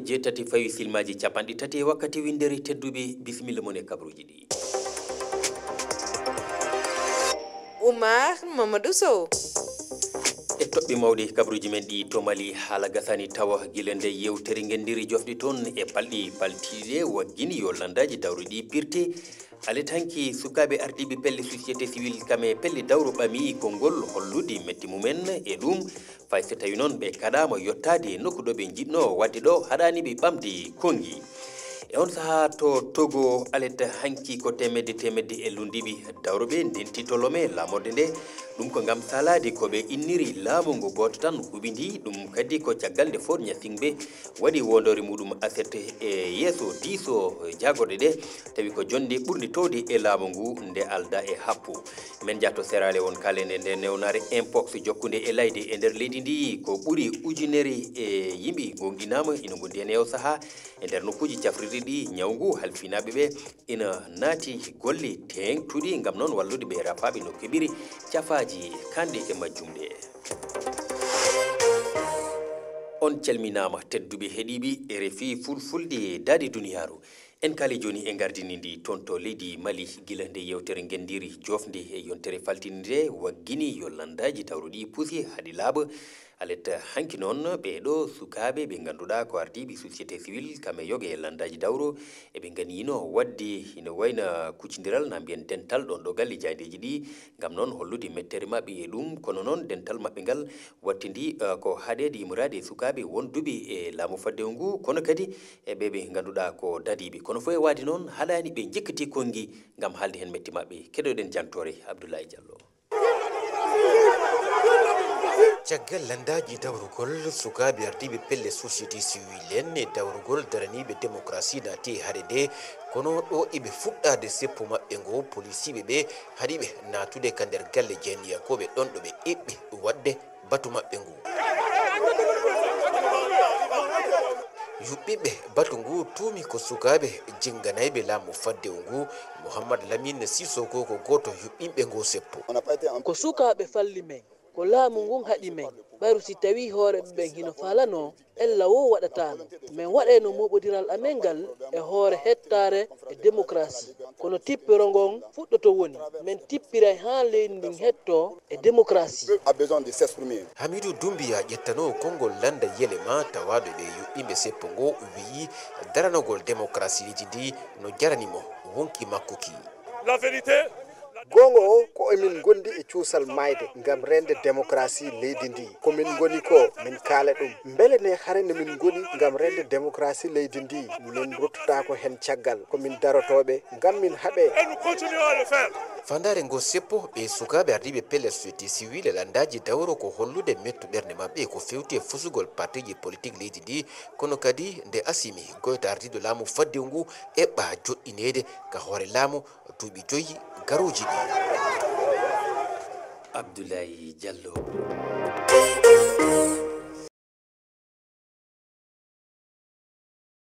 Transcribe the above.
jeetati fawi silmaji capanɗi tati e wakkati windere tedduɓe bisimilla mon e kabruji ɗi. Oumar Mamadou Sow. e toɓɓe mawɗi kabruji men ɗi to Mali haala gasani tawa gila nde yewtere gendiri jofɗi toon e balɗi baltiɗe waggini yo landaji dawri ɗi pirte ale tanki sukaɓe ardiɓe pelle société civile kame pelle dawro ɓami konngol hollude metti mumen e ɗum fay so tawi noon ɓe kaɗama yottade nokku ɗo ɓe jiɗno wadde ɗo haɗani ɓe ɓamde kongi e on saha to Togo aletta hanki ko temedde e lundiɓi dawroɓe ndenti to Lomé lamorde nde ɗum ko gam salade koɓe inniri laamu ngu goto tan huɓidi ɗum kadi ko caggal nde fot ñasinɓe waɗi wondore muɗum aset e yeeso diso jagorɗe ɗe tawi ko jonde ɓurdi towde e laamu ngu nde alda e happu men jatto serale won kalende nde newnare impox jokkude e layde e nder leydi ndi ko ɓuuri ujunere e yimɓe gonɗinama ina gondi hen ew saaha e nder nokkuji cafrirɗi ɗi ñawgu halfinaɓe ɓe ina naati golle tengtuɗi gam noon wallude ɓe rafaɓe no keɓiri cafaji kande e majjumɗe on calminama tedduɓe heeɗiɓe RFI fulfulde daadi duniyaru en kali joni e gardini ndi toon to leydi Mali gila nde yewtere gendiri jofde e yontere faltinde waggini yo landaji tawruɗi puusi haadi laaɓa aletta hanki noon ɓeɗo sukaɓe ɓe ganduɗa ko ardiɓe société civile kame yogue e landaji dawro eɓe ganino wadde ina wayna kuccidiral na mbiyen dental ɗon ɗo galle jaydeji ɗi gam noon hollude mettere mabɓe e ɗum kono noon dental mabɓe ngal wattidi ko haɗede immorade sukaɓe wonduɓe e laamu fadde ngu kono kadi e ɓeɓe ganduɗa ko dadiɓe kono fo e wadi noon haɗani ɓe jekkati kongi gam haalde hen metti mabɓe keɗoɗen jantore Abdoulaye Diallo. caggal landaji dawrugol sukaɓe ardiɓe pelle société civile en e dawrugol daraniɓe démocratie naati haade nde kono ɗo eɓe fuɗɗade seppo maɓɓe ngo policiɓe ɓe haɗiɓe natude ka nder galle jeyniyankoɓe ɗon ɗo ɓe eɓɓi wadde batu maɓɓe ngu yuɓɓiɓe batu ngu tuumi ko sukaɓe jinganayɓe laamu fadde ngu Mouhamadou Lamine Sissoko ko goto yuɓɓinɓe ngo seppo ko sukaɓe falli men ko laamu ngun haɗi men ɓayru si tawi hoore ɓen hino falano ella wo waɗatano min waɗeno moɓodiral amen ngal e hoore hettare e démocratie kono tippiro ngon fuɗɗoto woni min tippiray ha leydi ndin hetto e démocratie Hamidou Doumbia ƴettano konngol landa yelema tawaɗo ɓe yuɓɓiɓe seppo ngo wi'i daranogol démocratie leydi ndi no jaranimo wonki makkuki la vérité gonga o ko emin gondi e cuusal mayde ngam rende démocratie leydi ndi komin goni ko min kaala ɗum beele ne harande min goni ngam rende démocratie leydi ndi min ruttata ko hen caggal komin darotoɓe ngam min haaɓe fandare ngo seppo ɓe sukaɓe ardiɓe pelle société civile landaji dawro ko hollude mettu ɓerde mabɓe ko fewti e fusugol partiji politique leydi ndi kono kadi nde asimi goyta ardiɗo laamu fadde ngu eɓɓa joɗɗinede ka hoore laamu duuɓi 5 garoji ɗi. Abdoulaye Diallo.